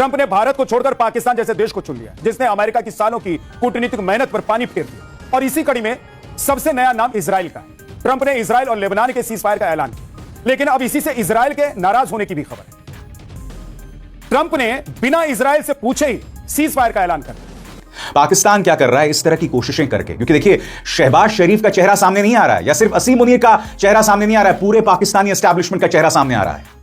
Trump ने भारत को छोड़कर पाकिस्तान जैसे देश को चुन लिया, जिसने अमेरिका की सालों की कूटनीतिक मेहनत पर पानी फेर दिया। और इसी कड़ी में सबसे नया नाम इजराइल का है। ट्रंप ने इजराइल और लेबनान के सीज फायर का ऐलान किया, लेकिन अब इसी से इजराइल के नाराज होने की भी खबर है। ट्रंप ने बिना इजराइल से पूछे ही सीज फायर का ऐलान कर दिया। पाकिस्तान क्या कर रहा है इस तरह की कोशिशें करके? क्योंकि देखिए, शहबाज शरीफ का चेहरा सामने नहीं आ रहा है, या सिर्फ असीम मुनीर का चेहरा सामने नहीं आ रहा है, पूरे पाकिस्तानी एस्टैब्लिशमेंट का चेहरा सामने आ रहा है।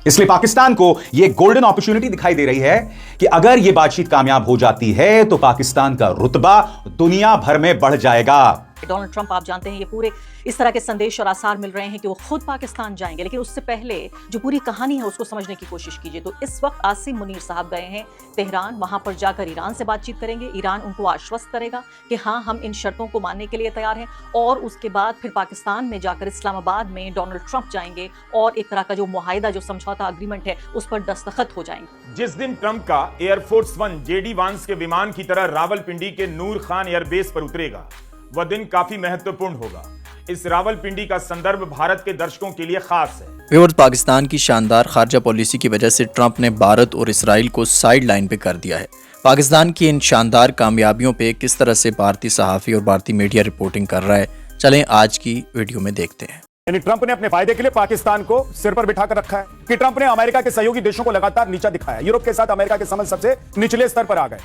इसलिए पाकिस्तान को यह गोल्डन अपॉर्चुनिटी दिखाई दे रही है कि अगर यह बातचीत कामयाब हो जाती है तो पाकिस्तान का रुतबा दुनिया भर में बढ़ जाएगा। डोनाल्ड ट्रंप, आप जानते हैं, ये पूरे इस तरह के संदेश और आसार मिल रहे हैं कि वो खुद पाकिस्तान जाएंगे, लेकिन उससे पहले जो पूरी कहानी है उसको समझने की कोशिश कीजिए। तो इस वक्त आसिम मुनीर साहब गए हैं तेहरान, वहां पर जाकर ईरान से बातचीत करेंगे। ईरान उनको आश्वस्त करेगा कि हाँ, हम इन शर्तों को मानने के लिए तैयार हैं, और उसके बाद फिर पाकिस्तान में जाकर इस्लामाबाद में डोनाल्ड ट्रंप जाएंगे और एक तरह का जो मुआहिदा, जो समझौता अग्रीमेंट है, उस पर दस्तखत हो जाएंगे। जिस दिन ट्रंप का एयरफोर्स वन जेडी वांस के विमान की तरह रावलपिंडी के नूर खान एयरबेस पर उतरेगा, वह दिन काफी महत्वपूर्ण होगा। इस रावलपिंडी का संदर्भ भारत के दर्शकों के लिए खास है। व्यूअर्स, पाकिस्तान की शानदार खारजा पॉलिसी की वजह से ट्रंप ने भारत और इसराइल को साइड लाइन पे कर दिया है। पाकिस्तान की इन शानदार कामयाबियों पे किस तरह से भारतीय सहाफ़ी और भारतीय मीडिया रिपोर्टिंग कर रहा है, चलें आज की वीडियो में देखते हैं। यानी ट्रंप ने अपने फायदे के लिए पाकिस्तान को सिर पर बिठा कर रखा है कि ट्रंप ने अमेरिका के सहयोगी देशों को लगातार नीचा दिखाया। यूरोप के साथ अमेरिका के संबंध सबसे निचले स्तर पर आ गए।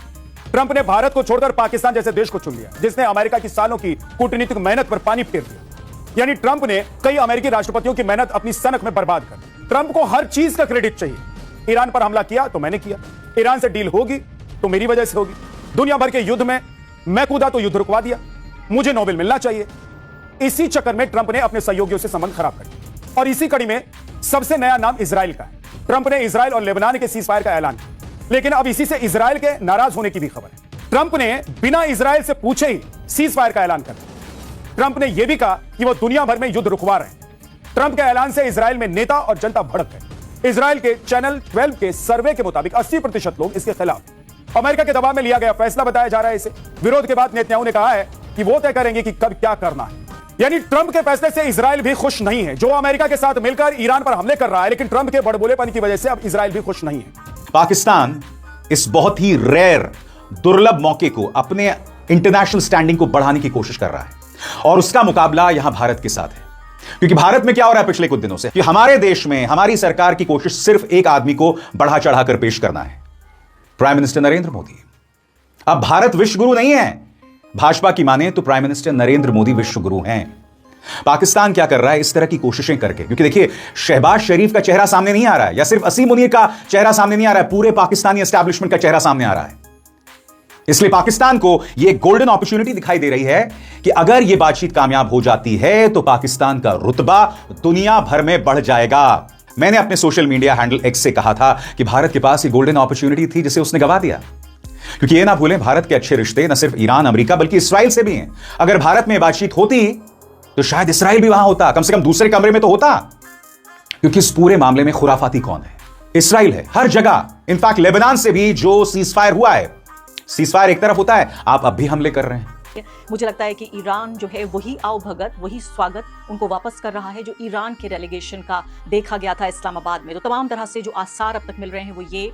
ट्रंप ने भारत को छोड़कर पाकिस्तान जैसे देश को चुन लिया, जिसने अमेरिका की सालों की कूटनीतिक मेहनत पर पानी फेर दिया। यानी ट्रंप ने कई अमेरिकी राष्ट्रपतियों की मेहनत अपनी सनक में बर्बाद कर दी। ट्रंप को हर चीज का क्रेडिट चाहिए। ईरान पर हमला किया तो मैंने किया, ईरान से डील होगी तो मेरी वजह से होगी, दुनिया भर के युद्ध में मैं कूदा तो युद्ध रुकवा दिया, मुझे नोबेल मिलना चाहिए। इसी चक्कर में ट्रंप ने अपने सहयोगियों से संबंध खराब कर दिया। और इसी कड़ी में सबसे नया नाम इजराइल का है। ट्रंप ने इजराइल और लेबनान के सीज फायर का ऐलान किया, लेकिन अब इसी से इजराइल के नाराज होने की भी खबर है। ट्रंप ने बिना इजराइल से पूछे ही सीज फायर का ऐलान कर दिया। ट्रंप ने यह भी कहा कि वो दुनिया भर में युद्ध रुकवा रहे हैं। ट्रंप के ऐलान से इजराइल में नेता और जनता भड़क गए। इजराइल के चैनल 12 के सर्वे के मुताबिक 80% लोग इसके खिलाफ। अमेरिका के दबाव में लिया गया फैसला बताया जा रहा है इसे। विरोध के बाद नेतन्याहू ने कहा है कि वो तय करेंगे कि कब क्या करना है। यानी ट्रंप के फैसले से इजराइल भी खुश नहीं है, जो अमेरिका के साथ मिलकर ईरान पर हमले कर रहा है, लेकिन ट्रंप के बड़बोलेपन की वजह से अब इजराइल भी खुश नहीं है। पाकिस्तान इस बहुत ही रेयर, दुर्लभ मौके को अपने इंटरनेशनल स्टैंडिंग को बढ़ाने की कोशिश कर रहा है, और उसका मुकाबला यहां भारत के साथ है। क्योंकि भारत में क्या हो रहा है पिछले कुछ दिनों से कि हमारे देश में हमारी सरकार की कोशिश सिर्फ एक आदमी को बढ़ा चढ़ाकर पेश करना है, प्राइम मिनिस्टर नरेंद्र मोदी। अब भारत विश्व गुरु नहीं है। भाजपा की माने तो प्राइम मिनिस्टर नरेंद्र मोदी विश्व गुरु हैं। पाकिस्तान क्या कर रहा है इस तरह की कोशिशें करके? क्योंकि देखिए, शहबाज शरीफ का चेहरा सामने नहीं आ रहा है, या सिर्फ असीम मुनीर का चेहरा सामने नहीं आ रहा है, पूरे पाकिस्तानी एस्टैब्लिशमेंट का चेहरा सामने आ रहा है। इसलिए पाकिस्तान को यह गोल्डन अपॉर्चुनिटी दिखाई दे रही है कि अगर यह बातचीत कामयाब हो जाती है तो पाकिस्तान का रुतबा दुनिया भर में बढ़ जाएगा। मैंने अपने सोशल मीडिया हैंडल एक्स से कहा था कि भारत के पास यह गोल्डन अपॉर्चुनिटी थी जिसे उसने गवा दिया। क्योंकि यह ना भूलें, भारत के अच्छे रिश्ते न सिर्फ ईरान, अमेरिका, बल्कि इसराइल से भी हैं। अगर भारत में बातचीत होती तो शायद इसराइल भी वहां होता, कम से कम दूसरे कमरे में तो होता। क्योंकि इस पूरे मामले में खुराफाती कौन है? इसराइल है, हर जगह। इनफैक्ट लेबनान से भी जो सीज फायर हुआ है, सीज फायर एक तरफ होता है, आप अब भी हमले कर रहे हैं। मुझे लगता है कि ईरान जो है वही आवभगत, वही स्वागत उनको वापस कर रहा है जो ईरान के रेलीगेशन का देखा गया था इस्लामाबाद में। तो तमाम तरह से जो आसार अब तक मिल रहे हैं वो ये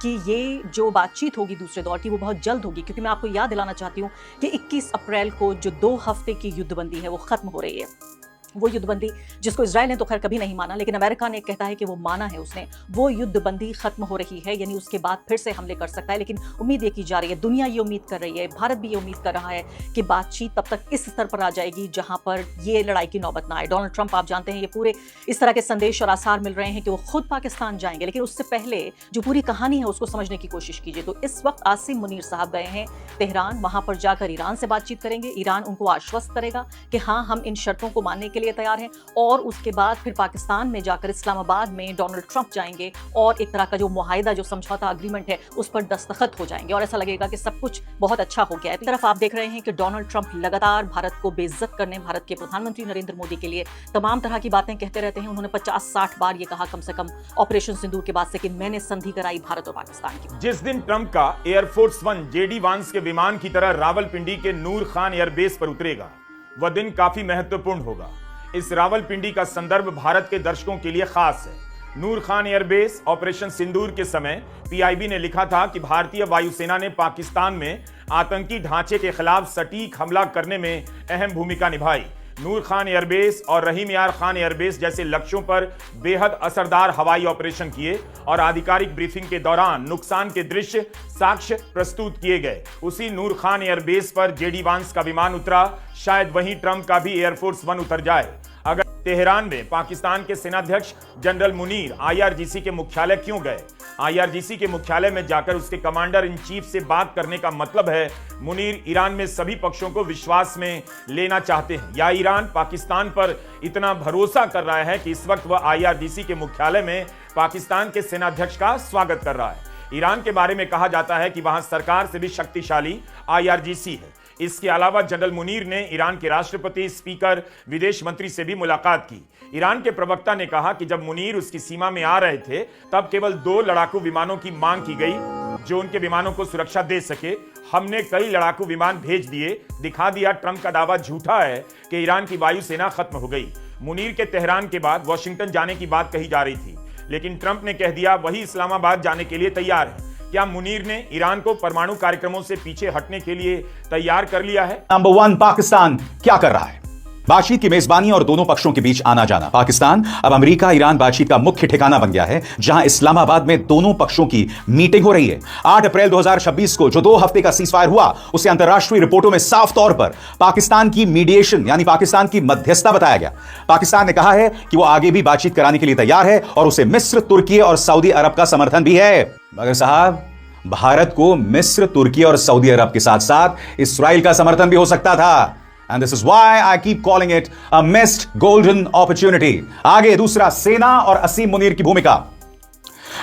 कि ये जो बातचीत होगी दूसरे दौर की वो बहुत जल्द होगी, क्योंकि मैं आपको याद दिलाना चाहती हूँ कि 21 अप्रैल को जो 2 हफ्ते की युद्धबंदी है वो खत्म हो रही है। वो युद्धबंदी जिसको इजराइल ने तो खैर कभी नहीं माना, लेकिन अमेरिका ने कहता है कि वो माना है उसने। वो युद्धबंदी खत्म हो रही है, यानी उसके बाद फिर से हमले कर सकता है। लेकिन उम्मीद ये की जा रही है, दुनिया ये उम्मीद कर रही है, भारत भी ये उम्मीद कर रहा है कि बातचीत तब तक इस स्तर पर आ जाएगी जहां पर ये लड़ाई की नौबत ना आए। डोनाल्ड ट्रंप, आप जानते हैं, ये पूरे इस तरह के संदेश और आसार मिल रहे हैं कि वो खुद पाकिस्तान जाएंगे, लेकिन उससे पहले जो पूरी कहानी है उसको समझने की कोशिश कीजिए। तो इस वक्त आसिम मुनीर साहब गए हैं तेहरान, वहां पर जाकर ईरान से बातचीत करेंगे। ईरान उनको आश्वस्त करेगा कि हाँ, हम इन शर्तों को मानने के लिए तैयार हैं, और उसके बाद फिर पाकिस्तान में जाकर इस्लामाबाद में डोनाल्ड ट्रंप जाएंगे और एक तरह का जो मुआहिदा, जो समझौता अग्रीमेंट है, उस पर दस्तखत हो जाएंगे, और ऐसा लगेगा कि सब कुछ बहुत अच्छा हो गया है। तरफ आप देख रहे हैं कि डोनाल्ड ट्रंप लगातार भारत को बेइज्जत करने, भारत के प्रधानमंत्री नरेंद्र मोदी के लिए तमाम तरह की बातें कहते रहते हैं। उन्होंने 50-60 बार ये कहा कम से कम ऑपरेशन सिंदूर के बाद से कि मैंने संधि कराई भारत और पाकिस्तान की। जिस दिन ट्रंप का एयरफोर्स वन जेडी वांस के विमान की तरह रावलपिंडी के नूर खान एयरबेस पर उतरेगा, वह दिन काफी महत्वपूर्ण होगा। इस रावलपिंडी का संदर्भ भारत के दर्शकों के लिए खास है। नूर खान एयरबेस ऑपरेशन सिंदूर के समय पीआईबी ने लिखा था कि भारतीय वायुसेना ने पाकिस्तान में आतंकी ढांचे के खिलाफ सटीक हमला करने में अहम भूमिका निभाई। नूर खान एयरबेस और रहीम यार खान एयरबेस जैसे लक्ष्यों पर बेहद असरदार हवाई ऑपरेशन किए और आधिकारिक ब्रीफिंग के दौरान नुकसान के दृश्य साक्ष्य प्रस्तुत किए गए। उसी नूर खान एयरबेस पर जेडी वांस का विमान उतरा, शायद वहीं ट्रंप का भी एयरफोर्स वन उतर जाए। अगर तेहरान में पाकिस्तान के सेनाध्यक्ष जनरल मुनीर आईआरजीसी के मुख्यालय क्यों गए? आईआरजीसी के मुख्यालय में जाकर उसके कमांडर इन चीफ से बात करने का मतलब है मुनीर ईरान में सभी पक्षों को विश्वास में लेना चाहते हैं, या ईरान पाकिस्तान पर इतना भरोसा कर रहा है कि इस वक्त वह आईआरजीसी के मुख्यालय में पाकिस्तान के सेनाध्यक्ष का स्वागत कर रहा है। ईरान के बारे में कहा जाता है कि वहां सरकार से भी शक्तिशाली आईआरजीसी है। इसके अलावा जनरल मुनीर ने ईरान के राष्ट्रपति, स्पीकर, विदेश मंत्री से भी मुलाकात की। ईरान के प्रवक्ता ने कहा कि जब मुनीर उसकी सीमा में आ रहे थे तब केवल 2 लड़ाकू विमानों की मांग की गई जो उनके विमानों को सुरक्षा दे सके। हमने कई लड़ाकू विमान भेज दिए। दिखा दिया ट्रंप का दावा झूठा है कि ईरान की वायुसेना खत्म हो गई। मुनीर के तेहरान के बाद वॉशिंगटन जाने की बात कही जा रही थी, लेकिन ट्रंप ने कह दिया वही इस्लामाबाद जाने के लिए तैयार है। क्या मुनीर ने ईरान को परमाणु कार्यक्रमों से पीछे हटने के लिए तैयार कर लिया है? नंबर 1, पाकिस्तान क्या कर रहा है? बातचीत की मेजबानी और दोनों पक्षों के बीच आना जाना। पाकिस्तान अब अमेरिका ईरान बातचीत का मुख्य ठिकाना बन गया है, जहां इस्लामाबाद में दोनों पक्षों की मीटिंग हो रही है। 8 अप्रैल 2026 को जो 2 हफ्ते का सीजफायर हुआ, उसे अंतर्राष्ट्रीय रिपोर्टों में साफ तौर पर पाकिस्तान की मीडिएशन यानी पाकिस्तान की मध्यस्थता बताया गया। पाकिस्तान ने कहा है कि वो आगे भी बातचीत कराने के लिए तैयार है और उसे मिस्र, तुर्की और सऊदी अरब का समर्थन भी है। मगर साहब, भारत को मिस्र, तुर्की और सऊदी अरब के साथ साथ इस्राइल का समर्थन भी हो सकता था। And this is why I keep calling it a missed golden opportunity. आगे दूसरा, सेना और असीम मुनीर की भूमिका।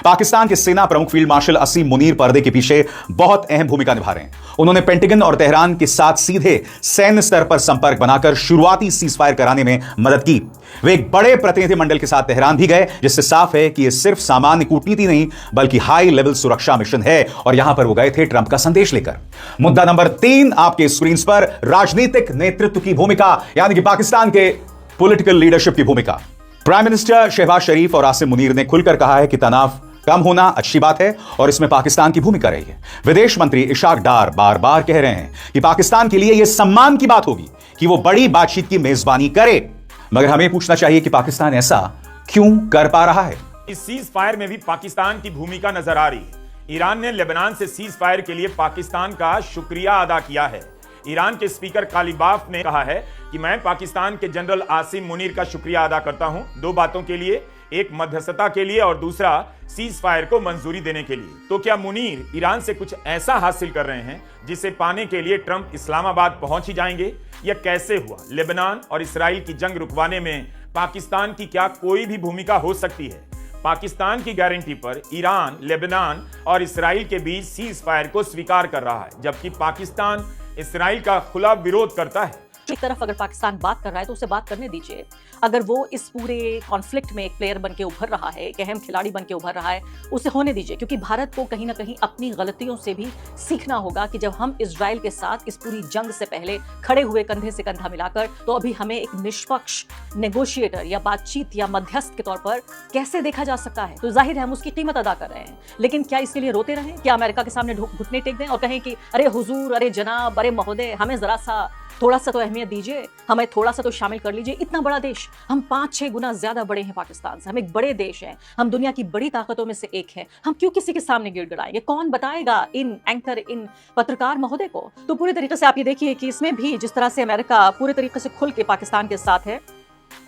पाकिस्तान के सेना प्रमुख फील्ड मार्शल असीम मुनीर पर्दे के पीछे बहुत अहम भूमिका निभा रहे हैं। उन्होंने पेंटागन और तेहरान के साथ सीधे सैन्य स्तर पर संपर्क बनाकर शुरुआती सीजफायर कराने में मदद की। वे एक बड़े प्रतिनिधिमंडल के साथ तेहरान भी गए, जिससे साफ है कि यह सिर्फ सामान्य कूटनीति नहीं बल्कि हाई लेवल सुरक्षा मिशन है, और यहां पर वो गए थे ट्रंप का संदेश लेकर। मुद्दा नंबर 3 आपके स्क्रीन पर, राजनीतिक नेतृत्व की भूमिका यानी कि पाकिस्तान के पॉलिटिकल लीडरशिप की भूमिका। प्राइम मिनिस्टर शहबाज शरीफ और आसिम मुनीर ने खुलकर कहा है कि तनाव कम होना अच्छी बात है और इसमें पाकिस्तान की भूमिका रही है। विदेश मंत्री इशाक डार बार बार कह रहे हैं कि पाकिस्तान के लिए यह सम्मान की बात होगी कि वो बड़ी बातचीत की मेजबानी करे, मगर हमें पूछना चाहिए कि पाकिस्तान ऐसा क्यों कर पा रहा है? इस सीज फायर में भी पाकिस्तान की भूमिका नजर आ रही है। ईरान ने लेबनान से सीज फायर के लिए पाकिस्तान का शुक्रिया अदा किया है। ईरान के स्पीकर कालिबाफ ने कहा है कि मैं पाकिस्तान के जनरल आसिम मुनीर का शुक्रिया अदा करता हूं 2 बातों के लिए, एक मध्यस्थता के लिए और दूसरा सीज फायर को मंजूरी देने के लिए। तो क्या मुनीर ईरान से कुछ ऐसा हासिल कर रहे हैं जिसे पाने के लिए ट्रंप इस्लामाबाद पहुंच ही जाएंगे? यह कैसे हुआ? लेबनान और इस्राइल की जंग रुकवाने में पाकिस्तान की क्या कोई भी भूमिका हो सकती है? पाकिस्तान की गारंटी पर ईरान, लेबनान और इस्राइल के बीच सीज फायर को स्वीकार कर रहा है, जबकि पाकिस्तान इस्राइल का खुला विरोध करता है। एक तरफ अगर पाकिस्तान बात कर रहा है तो उसे बात करने दीजिए। अगर वो इस पूरे कॉन्फ्लिक्ट में एक प्लेयर बन के उभर रहा है, एक अहम खिलाड़ी बन के उभर रहा है, उसे होने दीजिए, क्योंकि भारत को कहीं ना कहीं अपनी गलतियों से भी सीखना होगा कि जब हम इजराइल के साथ इस पूरी जंग से पहले खड़े हुए कंधे से कंधा मिलाकर, तो अभी हमें एक निष्पक्ष नेगोशिएटर या बातचीत या मध्यस्थ के तौर पर कैसे देखा जा सकता है। तो जाहिर है हम उसकी कीमत अदा कर रहे हैं, लेकिन क्या इसके लिए रोते रहें? क्या अमेरिका के सामने घुटने टेक दें और कहें कि अरे हुजूर, अरे जनाब, अरे महोदय, हमें जरा सा थोड़ा सा तो अहमियत दीजिए, हमें थोड़ा सा तो शामिल कर लीजिए। इतना बड़ा देश, हम 5-6 गुना ज्यादा बड़े हैं पाकिस्तान से, हम एक बड़े देश हैं, हम दुनिया की बड़ी ताकतों में से एक हैं, हम क्यों किसी के सामने गिड़गिड़ाएंगे? कौन बताएगा इन एंकर, इन पत्रकार महोदय को? तो पूरे तरीके से आप ये देखिए कि इसमें भी जिस तरह से अमेरिका पूरे तरीके से खुल के पाकिस्तान के साथ है,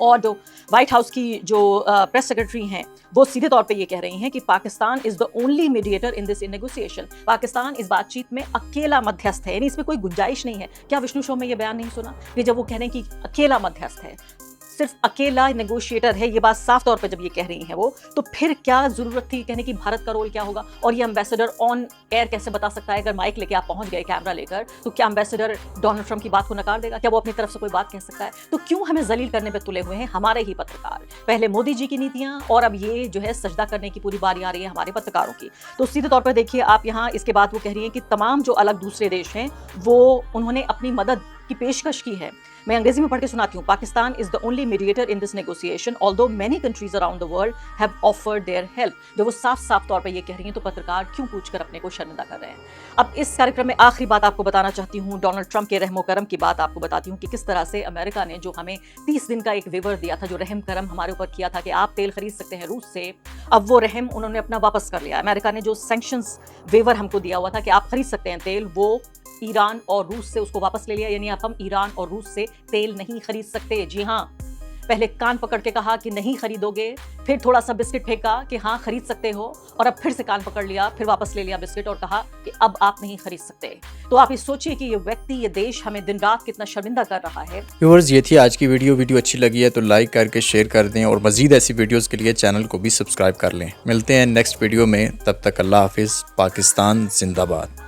और जो व्हाइट हाउस की जो प्रेस सेक्रेटरी हैं वो सीधे तौर पे ये कह रही हैं कि Pakistan is the only mediator in this negotiation. Pakistan इस बातचीत में अकेला मध्यस्थ है, यानी इसमें कोई गुंजाइश नहीं है। क्या विष्णु शो में ये बयान नहीं सुना कि जब वो कह रहे हैं कि अकेला मध्यस्थ है, सिर्फ अकेला नेगोशिएटर है, ये बात साफ तौर पर जब ये कह रही हैं वो, तो फिर क्या जरूरत थी कहने की भारत का रोल क्या होगा? और ये एम्बेसडर ऑन एयर कैसे बता सकता है? अगर माइक लेके आप पहुंच गए कैमरा लेकर, तो क्या एम्बेसडर डोनाल्ड ट्रंप की बात को नकार देगा? क्या वो अपनी तरफ से कोई बात कह सकता है? तो क्यों हमें जलील करने पे तुले हुए हैं हमारे ही पत्रकार? पहले मोदी जी की नीतियां और अब ये जो है सजदा करने की पूरी बारी आ रही है हमारे पत्रकारों की। तो सीधे तौर पर देखिए आप यहाँ, इसके बाद वो कह रही है कि तमाम जो अलग दूसरे देश हैं वो उन्होंने अपनी मदद की पेशकश की है। मैं अंग्रेजी में पढ़ के सुनाती हूँ। Pakistan is the only mediator in this negotiation although many countries around the world have offered their help. जब वो साफ साफ तौर पर ये कह रही हैं तो पत्रकार क्यों पूछकर अपने को शर्मिंदा कर रहे हैं। अब इस कार्यक्रम में आखिरी बात आपको बताना चाहती हूँ, डोनाल्ड ट्रंप के रहमो करम की बात आपको बताती हूँ कि किस तरह से अमेरिका ने जो हमें 30 दिन का एक वेवर दिया था, जो रहम करम हमारे ऊपर किया था कि आप तेल खरीद सकते हैं रूस से, अब वो रहम उन्होंने अपना वापस कर लिया। अमेरिका ने जो सैंक्शंस वेवर हमको दिया हुआ था कि आप खरीद सकते हैं तेल, वो ईरान और रूस से उसको वापस ले लिया। यानी अब हम ईरान और रूस से तेल नहीं खरीद सकते। जी हाँ, पहले कान पकड़ के कहा कि नहीं खरीदोगे, फिर थोड़ा सा बिस्किट फेंका कि हाँ खरीद सकते हो, और अब फिर से कान पकड़ लिया, फिर वापस ले लिया बिस्किट और कहा कि अब आप नहीं खरीद सकते। तो आप ये सोचिए कि ये व्यक्ति, ये देश हमें दिन रात कितना शर्मिंदा कर रहा है। व्यूअर्स, ये थी आज की वीडियो अच्छी लगी है तो लाइक करके शेयर कर दें और मजीद ऐसी वीडियोस के लिए चैनल को भी सब्सक्राइब कर लें। मिलते हैं नेक्स्ट वीडियो में, तब तक अल्लाह हाफिज़। पाकिस्तान जिंदाबाद।